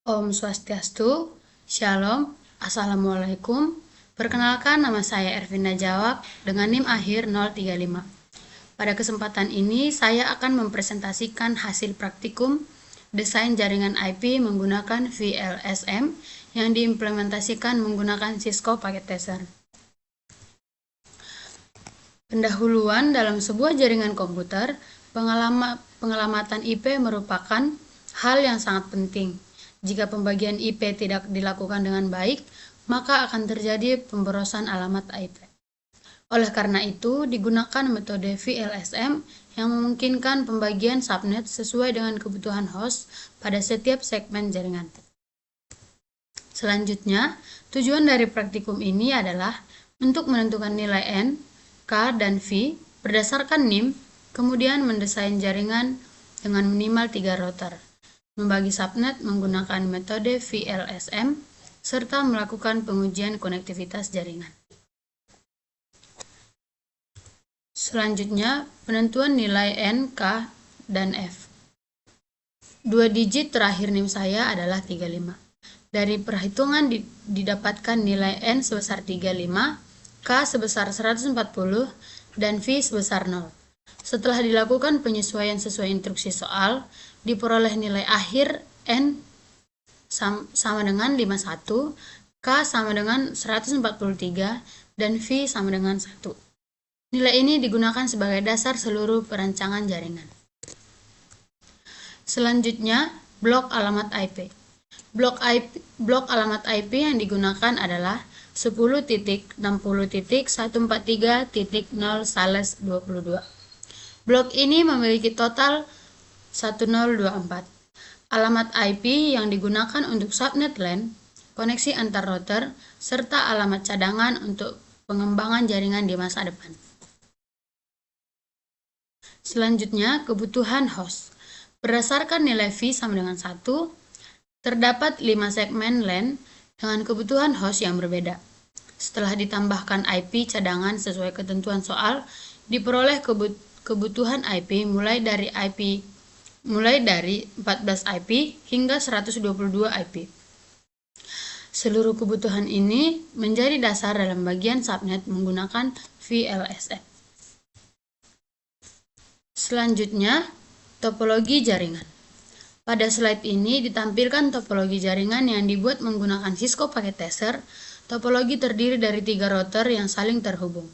Om Swastiastu, Shalom, Assalamualaikum. Perkenalkan, nama saya Ervinda Jawab dengan NIM akhir 035. Pada kesempatan ini, saya akan mempresentasikan hasil praktikum desain jaringan IP menggunakan VLSM yang diimplementasikan menggunakan Cisco Packet Tracer. Pendahuluan dalam sebuah jaringan komputer, pengelamatan IP merupakan hal yang sangat penting. Jika pembagian IP tidak dilakukan dengan baik, maka akan terjadi pemborosan alamat IP. Oleh karena itu, digunakan metode VLSM yang memungkinkan pembagian subnet sesuai dengan kebutuhan host pada setiap segmen jaringan. Selanjutnya, tujuan dari praktikum ini adalah untuk menentukan nilai N, K, dan V berdasarkan NIM, kemudian mendesain jaringan dengan minimal 3 router, membagi subnet menggunakan metode VLSM, serta melakukan pengujian konektivitas jaringan. Selanjutnya, penentuan nilai N, K, dan F. 2 digit terakhir NIM saya adalah 35. Dari perhitungan didapatkan nilai N sebesar 35, K sebesar 140, dan V sebesar 0. Setelah dilakukan penyesuaian sesuai instruksi soal, diperoleh nilai akhir N sama dengan 51, K sama dengan 143, dan V sama dengan 1. Nilai ini digunakan sebagai dasar seluruh perancangan jaringan. Selanjutnya, blok alamat IP. Blok alamat IP yang digunakan adalah 10.60.143.0/22. Blok ini memiliki total 1024. Alamat IP yang digunakan untuk subnet LAN, koneksi antar router, serta alamat cadangan untuk pengembangan jaringan di masa depan. Selanjutnya, kebutuhan host. Berdasarkan nilai V sama dengan 1, terdapat 5 segmen LAN dengan kebutuhan host yang berbeda. Setelah ditambahkan IP cadangan sesuai ketentuan soal, diperoleh kebutuhan IP mulai dari 14 IP hingga 122 IP. Seluruh kebutuhan ini menjadi dasar dalam bagian subnet menggunakan VLSM. Selanjutnya, topologi jaringan. Pada slide ini ditampilkan topologi jaringan yang dibuat menggunakan Cisco Packet Tracer. Topologi terdiri dari 3 router yang saling terhubung.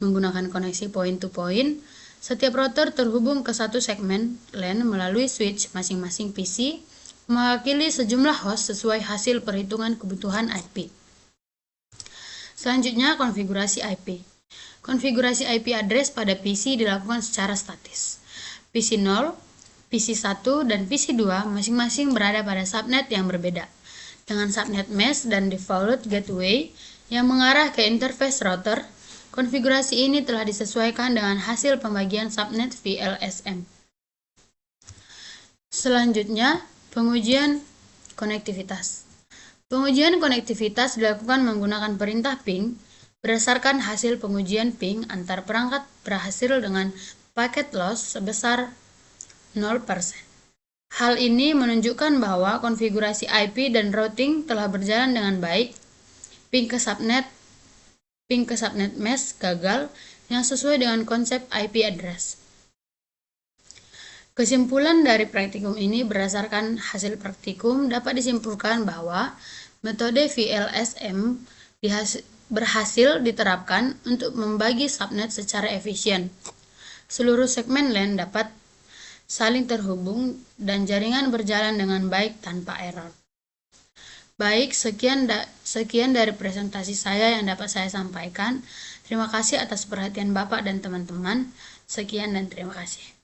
Menggunakan koneksi point-to-point, setiap router terhubung ke satu segmen LAN melalui switch masing-masing PC, mewakili sejumlah host sesuai hasil perhitungan kebutuhan IP. Selanjutnya, konfigurasi IP. Konfigurasi IP address pada PC dilakukan secara statis. PC 0, PC 1, dan PC 2 masing-masing berada pada subnet yang berbeda, dengan subnet mesh dan default gateway yang mengarah ke interface router. Konfigurasi ini telah disesuaikan dengan hasil pembagian subnet VLSM. Selanjutnya, pengujian konektivitas. Pengujian konektivitas dilakukan menggunakan perintah ping berdasarkan hasil pengujian ping antar perangkat berhasil dengan packet loss sebesar 0%. Hal ini menunjukkan bahwa konfigurasi IP dan routing telah berjalan dengan baik. Ping ke subnet mesh gagal yang sesuai dengan konsep IP address. Kesimpulan dari praktikum ini berdasarkan hasil praktikum dapat disimpulkan bahwa metode VLSM berhasil diterapkan untuk membagi subnet secara efisien. Seluruh segmen LAN dapat saling terhubung dan jaringan berjalan dengan baik tanpa error. Baik, sekian dari presentasi saya yang dapat saya sampaikan. Terima kasih atas perhatian Bapak dan teman-teman. Sekian dan terima kasih.